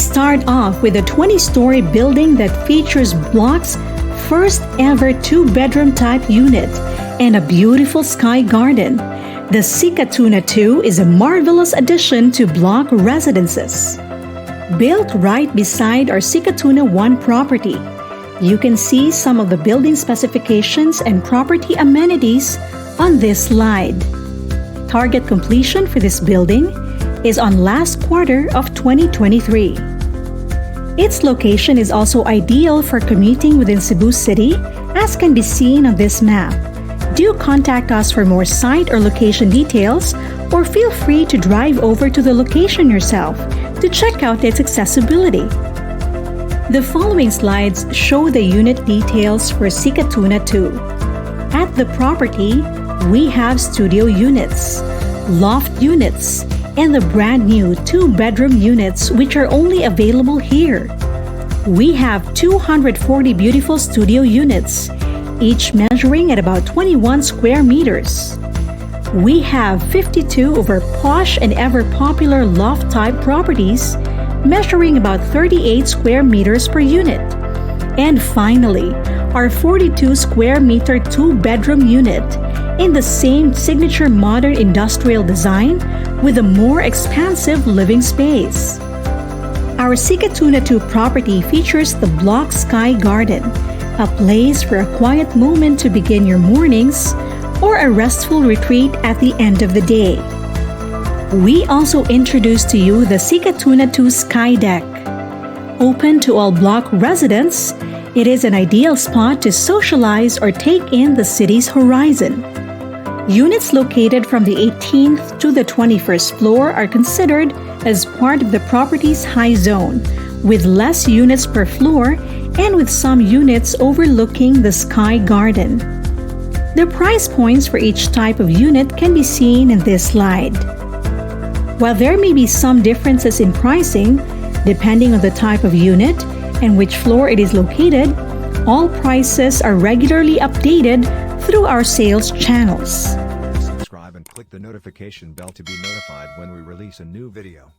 start off with a 20-story building that features BLOQ's first ever 2-bedroom type unit and a beautiful sky garden. The Sikatuna 2 is a marvelous addition to BLOQ Residences. Built right beside our Sikatuna 1 property, you can see some of the building specifications and property amenities on this slide. Target completion for this building is on last quarter of 2023. Its location is also ideal for commuting within Cebu City, as can be seen on this map. Do contact us for more site or location details, or feel free to drive over to the location yourself to check out its accessibility. The following slides show the unit details for Sikatuna 2. At the property, we have studio units, loft units, and the brand new 2-bedroom units which are only available here. We have 240 beautiful studio units, each measuring at about 21 square meters. We have 52 of our posh and ever-popular loft-type properties, measuring about 38 square meters per unit. And finally, our 42 square meter 2-bedroom unit in the same signature modern industrial design with a more expansive living space. Our Sikatuna 2 property features the BLOQ Sky Garden, a place for a quiet moment to begin your mornings or a restful retreat at the end of the day. We also introduce to you the Sikatuna 2 Sky Deck. Open to all BLOQ residents, it is an ideal spot to socialize or take in the city's horizon. Units located from the 18th to the 21st floor are considered as part of the property's high zone, with less units per floor and with some units overlooking the sky garden. The price points for each type of unit can be seen in this slide. While there may be some differences in pricing, depending on the type of unit and which floor it is located, all prices are regularly updated through our sales channels. Subscribe and click the notification bell to be notified when we release a new video.